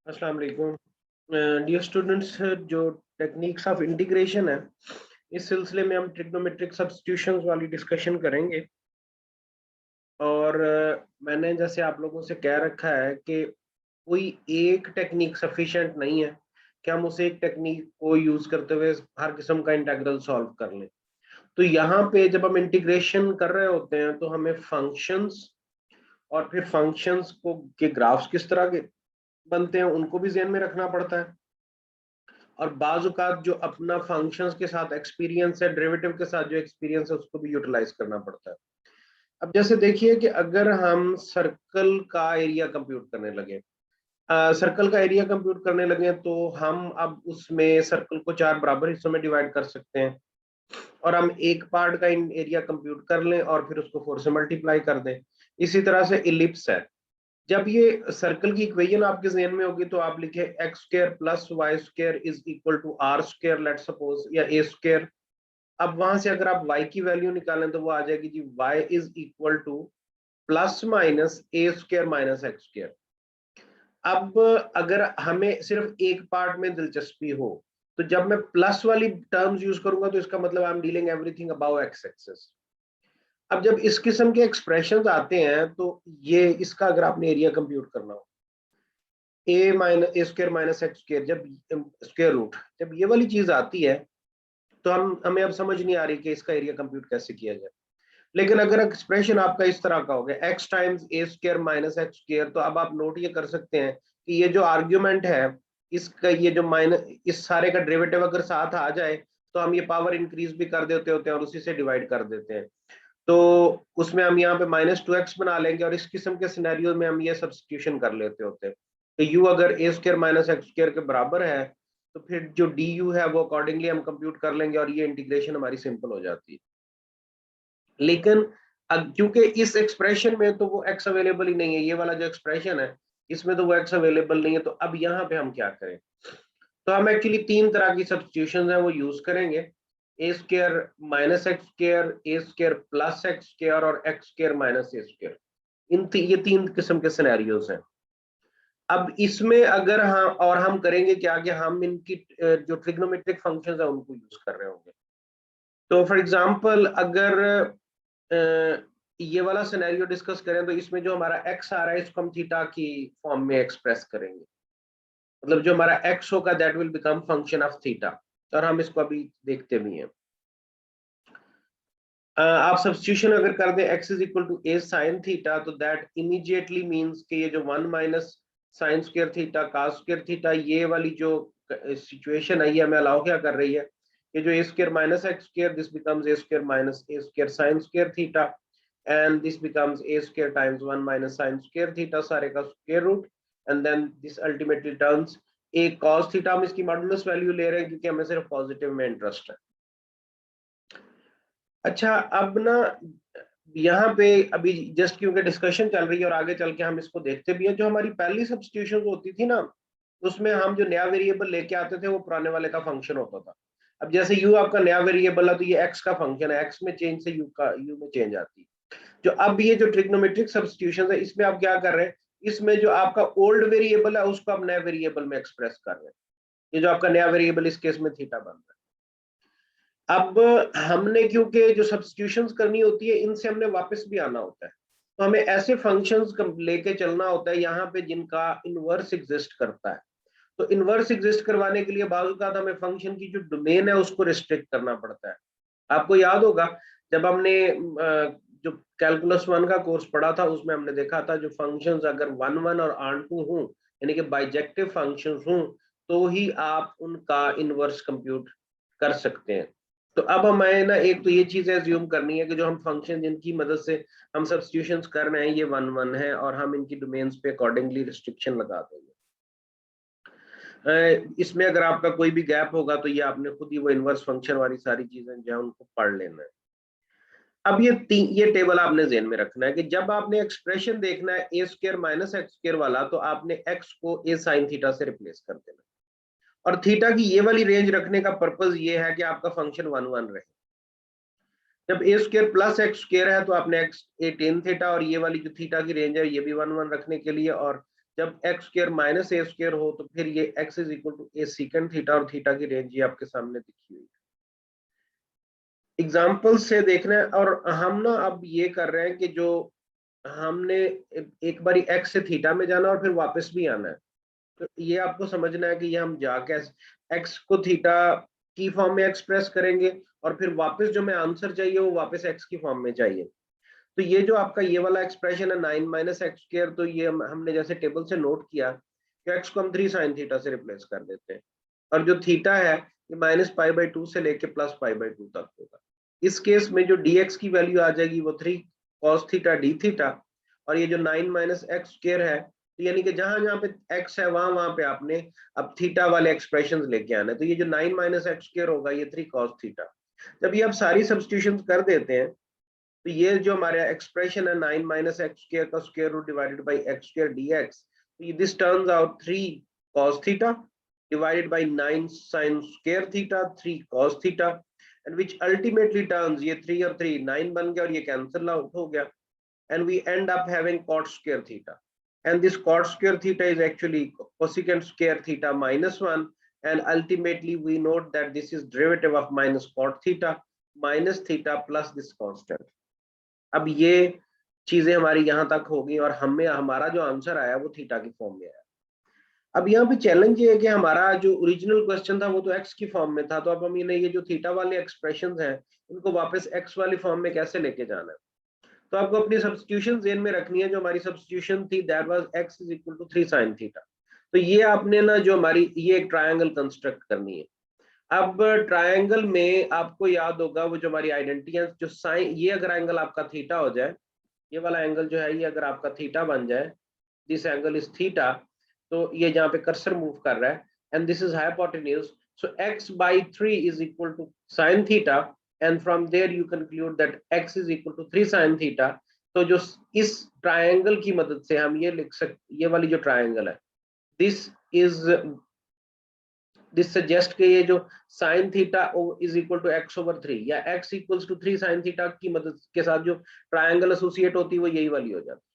अस्सलाम वालेकुम dear students. जो टेक्निक्स ऑफ इंटीग्रेशन है, इस सिलसिले में हम ट्रिग्नोमेट्रिक सब्स्टिट्यूशंस वाली डिस्कशन करेंगे। और मैंने जैसे आप लोगों से कह रखा है कि कोई एक टेक्निक सफिशिएंट नहीं है कि हम उस एक टेक्निक को यूज करते हुए हर किस्म का इंटीग्रल सॉल्व कर लें। तो यहाँ पे जब हम इंटीग्रेशन कर रहे होते हैं तो हमें फंक्शंस और फिर फंक्शंस को के ग्राफ्स किस तरह के बनते हैं उनको भी ध्यान में रखना पड़ता है। और बाजुकात जो अपना फंक्शंस के साथ एक्सपीरियंस है, डेरिवेटिव के साथ जो एक्सपीरियंस है उसको भी यूटिलाइज करना पड़ता है। अब जैसे देखिए कि अगर हम सर्कल का एरिया कंप्यूट करने लगे, सर्कल का एरिया कंप्यूट करने लगे तो हम अब उसमें सर्कल को 4 बराबर हिस्सों में डिवाइड कर सकते हैं और हम एक पार्ट का एरिया कंप्यूट कर लें और फिर उसको 4 से मल्टीप्लाई कर दें। इसी तरह से इलिप्स है। जब ये सर्कल की इक्वेशन आपके ज़हन में होगी तो आप लिखे x square plus y square is equal to r square, let suppose, या ए स्क्वायर। अब वहां से अगर आप y की वैल्यू निकालें तो वो आ जाएगी जी y is equal two plus minus a square minus x square. अब अगर हमें सिर्फ एक पार्ट में दिलचस्पी हो तो जब मैं प्लस वाली टर्म्स यूज करूंगा तो इसका मतलब I am dealing everything about x axis. अब जब इस किस्म के एक्सप्रेशंस आते हैं तो ये इसका अगर आपने एरिया कंप्यूट करना हो, ए minus a square minus x square, जब स्क्वायर रूट, जब ये वाली चीज आती है तो हमें अब समझ नहीं आ रही कि इसका एरिया कंप्यूट कैसे किया जाए। लेकिन अगर एक्सप्रेशन आपका इस तरह का हो गया एक्स टाइम्स ए स्क्वायर माइनस एक्स स्क्वायर, तो अब आप नोट ये कर सकते हैं कि ये जो आर्ग्यूमेंट है इसका, ये जो माइनस, इस सारे का डेरिवेटिव अगर साथ आ जाए तो हम ये पावर इंक्रीज भी कर देते होते हैं और उसी से डिवाइड कर देते हैं। तो उसमें हम यहाँ पे -2x बना लेंगे और इस किस्म के सिनेरियो में हम ये सब्स्टिट्यूशन कर लेते होते हैं। तो u अगर ए स्क्वायर माइनस एक्स स्क्वायर के बराबर है तो फिर जो du है वो अकॉर्डिंगली हम कंप्यूट कर लेंगे और ये इंटीग्रेशन हमारी सिंपल हो जाती है। लेकिन अब क्योंकि इस एक्सप्रेशन में तो वो x अवेलेबल ही नहीं है, ये वाला जो एक्सप्रेशन है इसमें तो वो x अवेलेबल नहीं है, तो अब यहाँ पे हम क्या करें? तो हम एक्चुअली 3 तरह की सब्स्टिट्यूशन है वो यूज करेंगे। ए स्क्वायर माइनस एक्स स्क्वायर, ए स्क्वायर प्लस एक्स स्क्वायर और x square minus a square. ये 3 किस्म के सिनेरियोज हैं। अब इसमें अगर हम करेंगे क्या कि हम इनकी जो ट्रिग्नोमेट्रिक फंक्शंस है उनको यूज कर रहे होंगे। तो फॉर एग्जांपल अगर ये वाला सिनेरियो डिस्कस करें तो इसमें जो हमारा एक्स आ रहा है इसको हम थीटा की फॉर्म में एक्सप्रेस करेंगे। मतलब जो हमारा एक्स होगा that will become function of theta, और हम इसको अभी देखते भी हैं। आप सब्स्टिट्यूशन अगर कर दें x is equal to a sine theta, तो दैट इमीडिएटली मींस कि ये जो 1 minus sine square theta cos square theta, ये वाली जो सिचुएशन है ये हमें अलाउ क्या कर रही है, ये जो a square minus x square this becomes a square minus a square sine square theta and this becomes a square times 1 minus sine square theta, सारे का square root, and then this ultimately turns a cos theta. हम इसकी modulus value ले रहे हैं क्योंकि हमें सिर्फ पॉजिटिव में इंटरेस्ट है। अच्छा, अब ना यहाँ पे अभी जस्ट क्योंकि डिस्कशन चल रही है और आगे चल के हम इसको देखते भी हैं, जो हमारी पहली सब्स्टिट्यूशन होती थी ना उसमें हम जो नया वेरिएबल लेके आते थे वो पुराने वाले का फंक्शन होता था। अब जैसे u आपका नया वेरिएबल है तो ये x का फंक्शन है, x में चेंज से u में चेंज आती है। जो अब ये जो ट्रिग्नोमेट्रिक सब्स्टिट्यूशन है इसमें आप क्या कर रहे हैं, इसमें जो आपका ओल्ड वेरिएबल है उसको आप नए वेरिएबल में एक्सप्रेस कर रहे हैं। ये जो आपका नया वेरिएबल इस केस में थीटा बन रहा है। अब हमने क्योंकि जो सब्स्टिट्यूशंस करनी होती है इनसे हमने वापस भी आना होता है, तो हमें ऐसे फंक्शंस लेके चलना होता है यहाँ पे जिनका इनवर्स एग्जिस्ट करता है। तो इनवर्स एग्जिस्ट करवाने के लिए बाज़ औक़ात हमें फंक्शन की जो डोमेन है उसको रिस्ट्रिक्ट करना पड़ता है। आपको याद होगा जब हमने जो कैलकुलस 1 का कोर्स पढ़ा था उसमें हमने देखा था जो फंक्शंस अगर 1 1 और आन 2 हों, यानी कि बाइजेक्टिव फंक्शंस हों, तो ही आप उनका इनवर्स कंप्यूट कर सकते हैं। तो अब हमें ना एक तो ये चीज एज्यूम करनी है कि जो हम फंक्शन जिनकी मदद से हम सब्स्टिट्यूशंस कर रहे हैं ये 1 1 है और हम इनकी डोमेन्स पे अकॉर्डिंगली रिस्ट्रिक्शन लगा देंगे। इसमें अगर आपका कोई भी गैप होगा तो ये आपने खुद ही वो इनवर्स फंक्शन वाली सारी चीजें जो है उनको पढ़ लेना है। अब ये टेबल आपने ज़हन में रखना है कि जब आपने एक्सप्रेशन देखना है ए स्क्वायर माइनस एक्स स्क्वायर वाला, तो आपने एक्स को ए साइन थीटा से रिप्लेस कर देना, और थीटा की ये वाली रेंज रखने का पर्पज ये है कि आपका फंक्शन 1 1 रहे। जब ए स्क्वायर प्लस एक्स स्क्वायर है तो आपने एक्स ए टेन थीटा, और ये वाली जो थीटा की रेंज है ये भी 1 1 रखने के लिए, और जब x square minus a square हो तो फिर ये x is equal to a secant theta, और थीटा की रेंज ये आपके सामने दिखी हुई है। एग्जाम्पल से देख रहे हैं, और हम ना अब ये कर रहे हैं कि जो हमने एक बारी एक्स से थीटा में जाना और फिर वापस भी आना है, तो ये आपको समझना है कि ये हम जाके एक्स को थीटा की फॉर्म में एक्सप्रेस करेंगे और फिर वापस जो हमें आंसर चाहिए वो वापस एक्स की फॉर्म में चाहिए। तो ये जो आपका ये वाला एक्सप्रेशन है 9 माइनस एक्स स्क्वायर, तो ये हमने जैसे टेबल से नोट किया कि एक्स को हम 3 साइन थीटा से रिप्लेस कर देते हैं, और जो थीटा है ये माइनस पाई बाई 2 से लेके प्लस पाई बाई 2 तक होगा। इस केस में जो dx की वैल्यू आ जाएगी वो 3 cos थीटा d थीटा, और ये जो 9 माइनस एक्स स्क्वायर है, तो यानी कि जहां जहां पे x है वहां वहां पे आपने अब थीटा वाले एक्सप्रेशन लेके आना है। तो ये जो 9 माइनस एक्स स्क्वायर होगा ये 3 cos थीटा। जब ये आप सारी सब्स्टिट्यूशन कर देते हैं तो ये जो हमारा एक्सप्रेशन है 9 माइनस एक्स स्क्वायर का square root divided by x square dx, तो this turns out 3 cos theta divided by 9 sin square theta 3 cos theta, and which ultimately turns ये 3 और 3 9 बन गया और ये cancel out हो गया, and we end up having cot square theta, and this cot square theta is actually cosecant square theta minus 1, and ultimately we note that this is derivative of minus cot theta minus theta plus this constant। अब ये चीजें हमारी यहाँ तक होगी और हमें हमारा जो आंसर आया वो थीटा की फॉर्म में आया। अब यहाँ पे चैलेंज ये है कि हमारा जो ओरिजिनल क्वेश्चन था वो तो एक्स की फॉर्म में था, तो अब हम ये जो थीटा वाले एक्सप्रेशंस हैं इनको वापस एक्स वाली फॉर्म में कैसे लेके जाना है। तो आपको अपनी सब्स्टिट्यूशन ज़हन में रखनी है। जो हमारी सब्स्टिट्यूशन थी that was x is equal to 3 sin theta. तो ये आपने ना जो हमारी ये एक ट्रायंगल कंस्ट्रक्ट करनी है। अब ट्रायंगल में आपको याद होगा वो जो हमारी आइडेंटिटी है, जो साइन, ये अगर एंगल आपका थीटा हो जाए, ये वाला एंगल जो है ये अगर आपका थीटा बन जाए, दिस एंगल इज थीटा, तो ये जहाँ पे कर्सर मूव कर रहा है and this is hypotenuse, so x by 3 is equal to sin theta, and from there you conclude that x is equal to 3 sin theta। तो जो इस ट्रायंगल की मदद से हम ये लिख सकते, ये वाली जो ट्रायंगल है दिस इज दिस सजेस्ट के ये जो sin theta is equal to x over 3 या x equals to 3 sin theta की मदद के साथ जो ट्रायंगल एसोसिएट होती है वो यही वाली हो जाती है।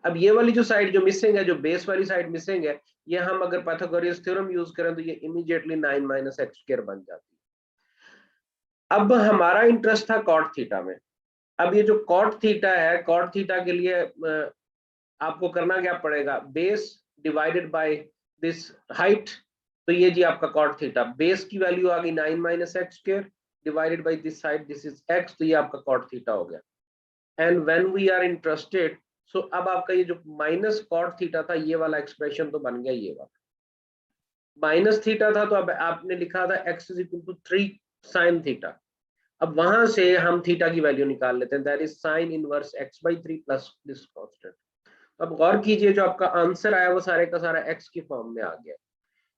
अब ये वाली जो साइड जो मिसिंग है, जो बेस वाली साइड मिसिंग है, ये हम अगर पाइथागोरस थ्योरम यूज करें तो ये इमीडिएटली 9 माइनस एक्स स्क्वायर बन जाती है। अब हमारा इंटरेस्ट था कॉट थीटा में। अब ये जो कॉट थीटा है, कॉट थीटा के लिए आपको करना क्या पड़ेगा, base divided by this height, तो ये जी आपका कॉट थीटा, बेस की वैल्यू आ गई 9 minus x square divided by this side, this is x, तो ये आपका कॉट थीटा हो गया। And when we are interested, so अब आपका ये जो माइनस कॉट थीटा था ये वाला एक्सप्रेशन तो बन गया ये वाला, माइनस थीटा था तो अब आपने लिखा था x is equal to 3 sin theta. अब वहां से हम थीटा की वैल्यू निकाल लेते हैं, that is sin inverse x by 3 plus this constant. अब गौर कीजिए जो आपका आंसर आया वो सारे का सारा x की फॉर्म में आ गया।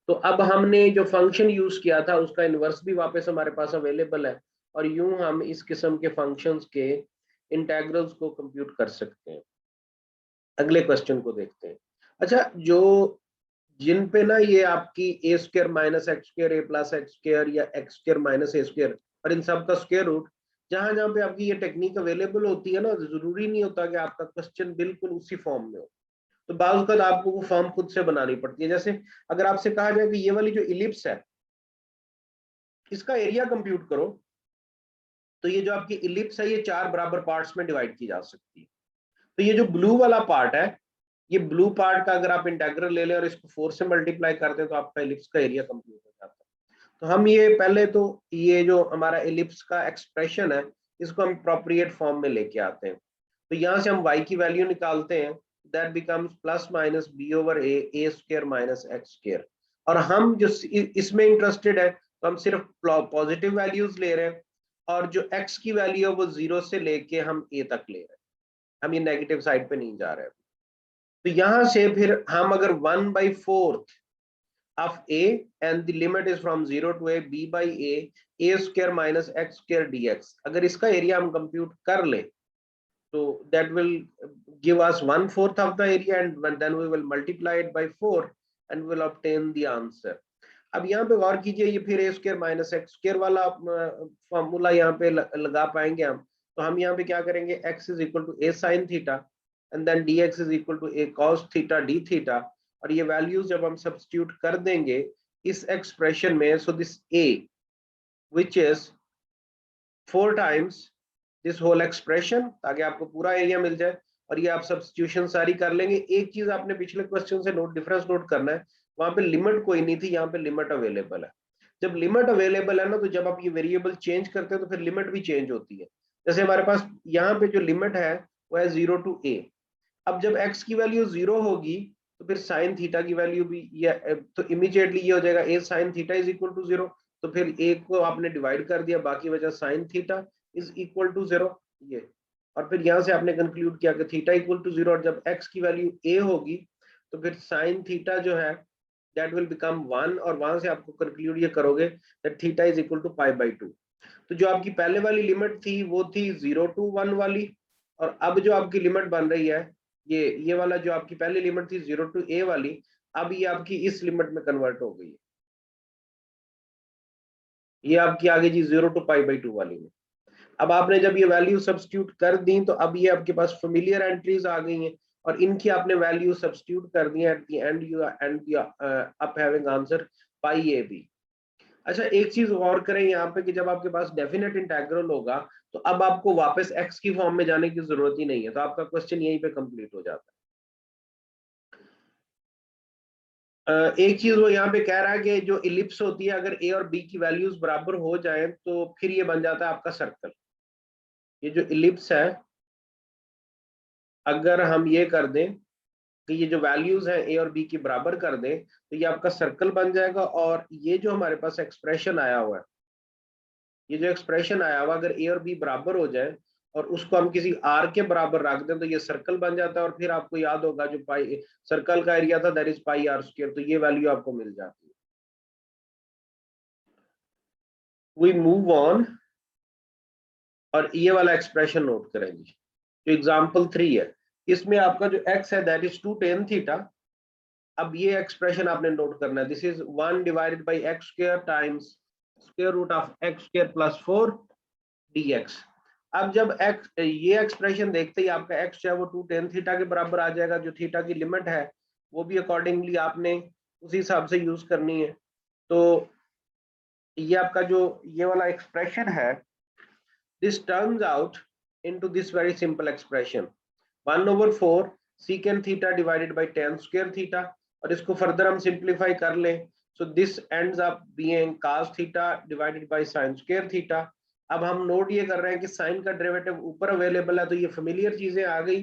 तो अब हमने जो फंक्शन यूज किया था उसका इनवर्स भी वापस हमारे पास अवेलेबल है, और यूं हम इस किस्म के फंक्शंस के इंटेग्रल्स को कंप्यूट कर सकते हैं। अगले क्वेश्चन को देखते हैं। अच्छा, जो जिन पे ना ये आपकी ए स्क्वायर माइनस एक्स स्क्वायर ए प्लस एक्स स्क्वायर या x square minus a square और इन सब का स्क्वायर रूट, जहां जहां पे आपकी ये टेक्निक अवेलेबल होती है ना, जरूरी नहीं होता कि आपका क्वेश्चन बिल्कुल उसी फॉर्म में हो। तो बाज़ वक़्त आपको वो फॉर्म खुद से बनानी पड़ती है। जैसे अगर आपसे कहा जाए कि ये वाली जो इलिप्स है इसका एरिया कंप्यूट करो, तो ये जो आपकी इलिप्स है ये 4 बराबर पार्ट्स में डिवाइड की जा सकती है। तो ये जो ब्लू वाला पार्ट है, ये ब्लू पार्ट का अगर आप इंटेग्रल ले लें और इसको 4 से मल्टीप्लाई कर दें तो आपका इलिप्स का एरिया कंप्यूट हो जाता है। तो हम ये पहले तो ये जो हमारा इलिप्स का एक्सप्रेशन है इसको हम अप्रोप्रिएट फॉर्म में लेके आते हैं। तो यहाँ से हम y की वैल्यू निकालते हैं, that becomes plus minus b over a square minus x square. और हम जो इसमें इंटरेस्टेड है तो हम सिर्फ पॉजिटिव वैल्यूज ले रहे हैं, और जो x की वैल्यू है वो 0 से लेके हम a तक ले रहे हैं, हम ये नेगेटिव साइड पे नहीं जा रहे हैं। तो यहाँ से फिर हम अगर 1/4 of a and the limit is from 0 to a by a square minus x square dx, अगर इसका एरिया हम कंप्यूट कर ले तो that will give us 1/4 of the area, and then we will multiply it by 4 and will obtain the answer। अब यहाँ पे गौर कीजिए, ये फिर a square minus x square वाला फॉर्मूला यहाँ पे लगा पाएंगे हम। तो हम यहाँ पे क्या करेंगे, x is equal to a sin theta and then dx is equal to a cos theta d theta, और ये वैल्यूज जब हम सब्स्टिट्यूट कर देंगे इस एक्सप्रेशन में, सो this a which is 4 times this whole expression, ताकि आपको पूरा एरिया मिल जाए, और ये आप सब्स्टिट्यूशन सारी कर लेंगे। एक चीज आपने पिछले क्वेश्चन से डिफरेंस नोट करना है, वहां पे लिमिट कोई नहीं थी, यहाँ पे लिमिट अवेलेबल है। जब लिमिट अवेलेबल है ना, तो जब आप ये वेरिएबल चेंज करते हैं तो फिर लिमिट भी चेंज होती है। जैसे हमारे पास यहाँ पे जो लिमिट है वो है 0 to a। अब जब x की वैल्यू 0 होगी तो फिर साइन थीटा की वैल्यू भी तो इमीडिएटली ये हो जाएगा a sin theta is equal to 0। तो फिर a को आपने डिवाइड कर दिया, बाकी बचा sine theta is equal to 0 ये, और फिर यहाँ से आपने कंक्लूड किया कि थीटा इक्वल टू 0, और जब x की वैल्यू a होगी तो फिर साइन थीटा जो है दैट विल बिकम 1, और वहां से आपको कंक्लूड ये करोगे that theta is equal to π/2। तो जो आपकी पहले वाली लिमिट थी वो थी 0 to 1 वाली, और अब जो आपकी लिमिट बन रही है ये वाला जो आपकी पहली लिमिट थी 0 to a वाली, अब ये आपकी इस लिमिट में कन्वर्ट हो गई है, ये आपकी आ गई जी 0 to π/2 वाली में। अब आपने जब ये वैल्यू सब्स्टिट्यूट कर दी तो अब ये आपके पास फेमिलियर एंट्रीज आ गई हैं, और इनकी आपने वैल्यू सब्स्टिट्यूट कर दी है, eight the and you up having answer π/ab। अच्छा, एक चीज और करें यहाँ पे कि जब आपके पास डेफिनेट इंटेग्रल होगा तो अब आपको वापस x की फॉर्म में जाने की जरूरत ही नहीं है, तो आपका क्वेश्चन यहीं पे कंप्लीट हो जाता है। एक चीज वो यहाँ पे कह रहा है कि जो इलिप्स होती है, अगर a और b की वैल्यूज बराबर हो जाए तो फिर ये बन जाता है आपका सर्कल। ये जो इलिप्स है, अगर हम ये कर दें कि ये जो वैल्यूज हैं a और b की बराबर कर दें तो ये आपका सर्कल बन जाएगा, और ये जो हमारे पास एक्सप्रेशन आया हुआ है, ये जो एक्सप्रेशन आया हुआ, अगर a और b बराबर हो जाए और उसको हम किसी r के बराबर रख दें तो ये सर्कल बन जाता है, और फिर आपको याद होगा जो पाई सर्कल का एरिया था दैट इज πr², तो ये वैल्यू आपको मिल जाती है। वी मूव ऑन, और ये वाला एक्सप्रेशन नोट करेंगे जो एग्जांपल 3 है, इसमें आपका जो x है दैट इज 2 tan थीटा। अब ये एक्सप्रेशन आपने नोट करना है, this is 1 divided by x² times square root of x² plus 4 dx। अब जब x ये एक्सप्रेशन देखते ही आपका x जो है वो 2 tan थीटा के बराबर आ जाएगा, जो थीटा की लिमिट है वो भी अकॉर्डिंगली आपने उसी हिसाब से यूज करनी है। तो ये आपका जो ये वाला एक्सप्रेशन है, this turns out into this very simple expression 1/4 secant theta divided by tan square theta, और इसको फर्दर हम सिंप्लीफाई कर लें, so this ends up being cos theta divided by sin square theta. अब हम नोट ये कर रहे हैं कि साइन का डेरिवेटिव ऊपर अवेलेबल है, तो ये फेमिलियर चीजें आ गई।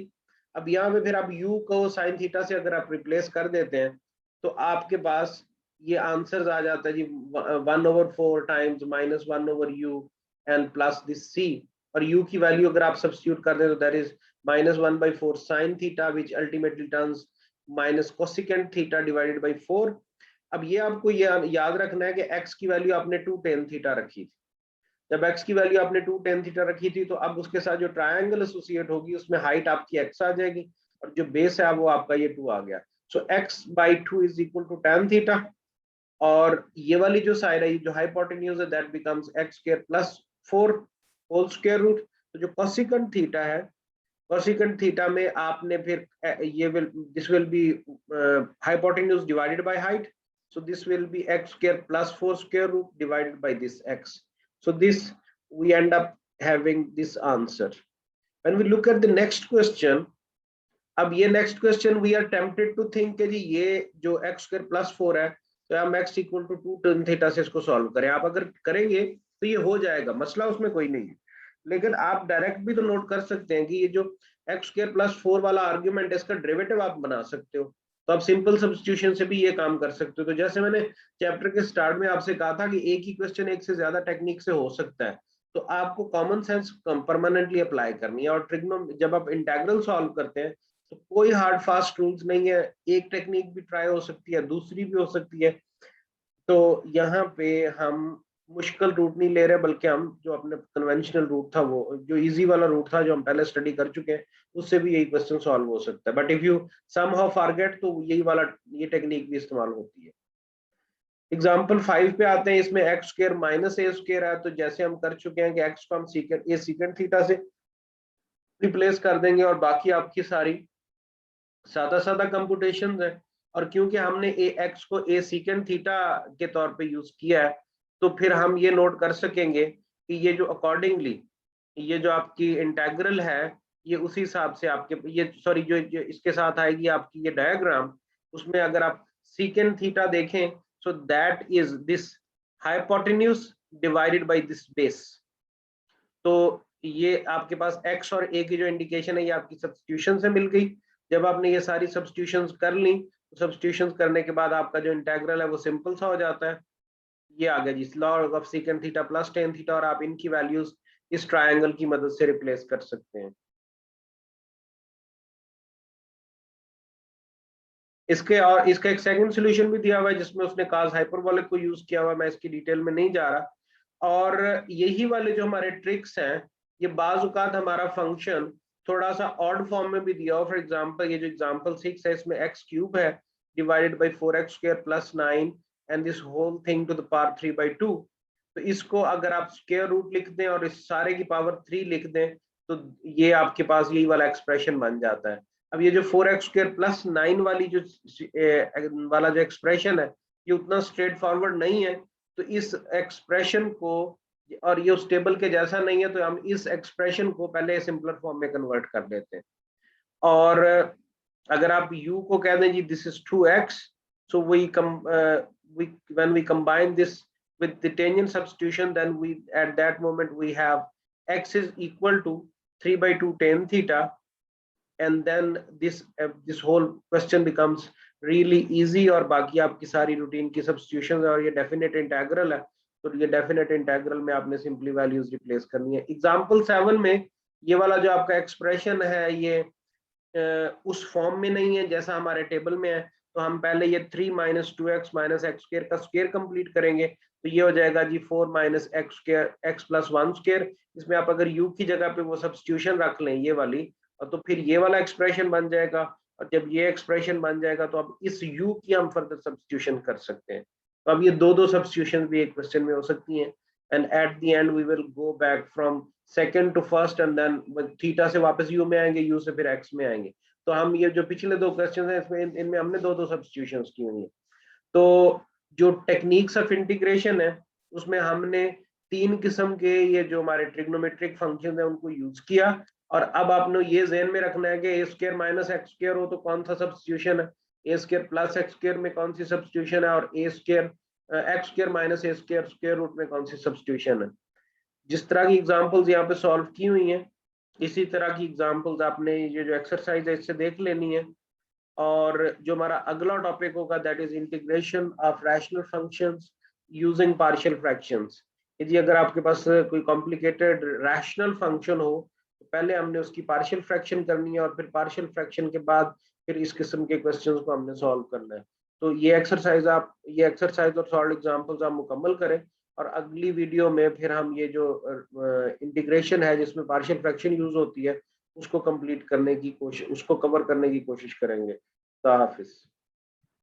अब यहाँ पे फिर आप u को sin थीटा से अगर आप रिप्लेस कर देते हैं तो आपके पास ये आंसर आ जाता है जी 1/4 times -1/u and plus this c, और u की वैल्यू अगर आप सब्स्टिट्यूट कर दें तो that is -1/4 sin theta which ultimately turns minus cosecant theta divided by 4। अब ये आपको याद रखना है कि x की वैल्यू आपने 2 tan थीटा रखी थी। जब x की वैल्यू आपने 2 tan थीटा रखी थी तो अब उसके साथ जो ट्रायंगल एसोसिएट होगी उसमें हाइट आपकी x आ जाएगी, और जो बेस है वो आपका ये 2 आ गया। सो x/2 is equal to tan theta, और ये वाली जो साइड है जो हाइपोटेन्यूज है that becomes x² plus 4 whole square root. तो जो कोसिकेंट थीटा है, कोसिकेंट थीटा में आपने फिर ये will this will be hypotenuse divided by height, so this will be x² plus 4 square root divided by this x, so this we end up having this answer. When we look at the next question, अब ये next question we are tempted to think कि जी ये जो x² plus 4 है तो हम x equal to 2 tan theta से इसको सॉल्व करें। आप अगर करेंगे तो ये हो जाएगा, मसला उसमें कोई नहीं है, लेकिन आप डायरेक्ट भी तो नोट कर सकते हैं कि ये जो x² प्लस 4 वाला आर्ग्यूमेंट है इसका डेरिवेटिव आप बना सकते हो, तो आप सिंपल सब्स्टिट्यूशन से भी ये काम कर सकते हो। तो जैसे मैंने चैप्टर के स्टार्ट में आपसे कहा था कि एक ही क्वेश्चन एक से ज्यादा टेक्निक से हो सकता है, तो आपको कॉमन सेंस परमानेंटली अप्लाई करनी है। और ट्रिग्नो जब आप इंटेग्रल सॉल्व करते हैं तो कोई हार्ड फास्ट रूल्स नहीं है, एक टेक्निक भी ट्राई हो सकती है, दूसरी भी हो सकती है। तो यहाँ पे हम मुश्किल रूट नहीं ले रहे, बल्कि हम जो अपने कन्वेंशनल रूट था वो जो इजी वाला रूट था जो हम पहले स्टडी कर चुके हैं उससे भी यही क्वेश्चन सॉल्व हो सकता है। But if you somehow forget तो यही वाला ये टेक्निक भी इस्तेमाल होती है। एग्जाम्पल 5 पे आते हैं, इसमें x² माइनस a² है, तो जैसे हम कर चुके हैं कि x को हम सीकेंट थीटा से रिप्लेस कर देंगे और बाकी आपकी सारी सादा सादा कंप्यूटेशन है, और क्योंकि हमने ए एक्स को ए सीकेंड थीटा के तौर पे यूज किया है, तो फिर हम ये नोट कर सकेंगे कि ये जो अकॉर्डिंगली ये जो आपकी इंटेग्रल है, ये उसी हिसाब से आपके ये सॉरी जो इसके साथ आएगी आपकी ये डायग्राम, उसमें अगर आप सीकेंड थीटा देखें, so that is this hypotenuse divided by this base. तो ये आपके पास x और a की जो इंडिकेशन है ये आपकी सब्स्टिट्यूशन से मिल गई। जब आपने ये सारी सब्स्टिट्यूशंस कर ली, तो सब्स्टिट्यूशंस करने के बाद आपका जो इंटेग्रल है वो सिंपल सा हो जाता है। ये आ गया जी log of second theta plus tan theta, और आप इनकी वैल्यूज इस ट्रायंगल की मदद से रिप्लेस कर सकते हैं। इसके और इसका एक सेकंड सॉल्यूशन भी दिया हुआ है जिसमें उसने cos हाइपरबोलिक को यूज किया हुआ है, मैं इसकी डिटेल में नहीं जा रहा। और यही वाले जो हमारे ट्रिक्स हैं, ये बाज औकात हमारा फंक्शन थोड़ा सा ऑड फॉर्म में भी दिया हो। फॉर एग्जांपल ये जो एग्जांपल 6 है, इसमें x क्यूब है divided by 4x square plus 9 and this whole thing to the power 3/2। तो इसको अगर आप स्क्वायर रूट लिख दें और इस सारे की पावर 3 लिख दें, तो ये आपके पास यही वाला एक्सप्रेशन बन जाता है। अब ये जो 4x स्क्वायर प्लस 9 वाली जो वाला जो एक्सप्रेशन है, ये उतना स्ट्रेट फॉरवर्ड नहीं है, तो इस एक्सप्रेशन को, और ये उस टेबल के जैसा नहीं है, तो हम इस एक्सप्रेशन को पहले सिंपलर फॉर्म में कन्वर्ट कर लेते हैं। और अगर आप u को कह दें जी this is 2x, so when we combine this with the tangent substitution, then we at that moment we have x is equal to 3/2 tan theta, and then this whole question becomes really easy। और बाकी आपकी सारी routine की substitution, और ये definite integral है, तो ये डेफिनेट इंटीग्रल में आपने सिंपली वैल्यूज रिप्लेस करनी है। एग्जांपल 7 में ये वाला जो आपका एक्सप्रेशन है, ये उस फॉर्म में नहीं है जैसा हमारे टेबल में है, तो हम पहले ये 3 minus 2x minus x square का स्क्र कंप्लीट करेंगे, तो ये हो जाएगा जी 4 minus x square x plus 1 square. इसमें आप अगर u की जगह पे वो सब्स्टिट्यूशन रख लें ये वाली, और तो फिर ये वाला एक्सप्रेशन बन जाएगा। और जब ये एक्सप्रेशन बन जाएगा, तो अब इस u की हम फर्दर सब्स्टिट्यूशन कर सकते हैं। तो अब ये दो सब्स्टिट्यूशन भी एक क्वेश्चन में हो सकती हैं, and at the end we will go back from second to first, and then theta से वापस u में आएंगे, u से फिर x में आएंगे। तो हम ये जो पिछले दो क्वेश्चन हैं, इसमें इनमें हमने दो सब्स्टिट्यूशंस की हुई है। तो जो टेक्निक्स ऑफ इंटीग्रेशन है, उसमें हमने 3 किस्म के ये जो हमारे ट्रिग्नोमेट्रिक फंक्शन है उनको यूज किया। और अब आपने ये ज़हन में रखना है कि ए स्क्वायर माइनस एक्स स्क्वायर हो तो कौन सा सब्स्टिट्यूशन है, ए स्क्वायर प्लस एक्स स्क्वायर में कौन सी सब्स्टिट्यूशन है, और ए square x square minus a square square root में कौन सी सब्स्टिट्यूशन है। जिस तरह की एग्जांपल्स यहाँ पे सॉल्व की हुई हैं, इसी तरह की एग्जांपल्स आपने ये जो एक्सरसाइज है इससे देख लेनी है। और जो हमारा अगला टॉपिक होगा that is integration of rational functions using partial fractions. यदि अगर आपके पास कोई कॉम्प्लिकेटेड रैशनल फंक्शन हो, तो पहले हमने उसकी पार्शियल फ्रैक्शन करनी है, और फिर पार्शियल फ्रैक्शन के बाद फिर इस किस्म के क्वेश्चंस को हमने सॉल्व करना है। तो ये एक्सरसाइज और सॉल्व एग्जांपल्स आप मुकम्मल करें, और अगली वीडियो में फिर हम ये जो इंटीग्रेशन है जिसमें पार्शियल फ्रैक्शन यूज होती है, उसको कंप्लीट करने की कोशिश, उसको कवर करने की कोशिश करेंगे। खुदा हाफिज।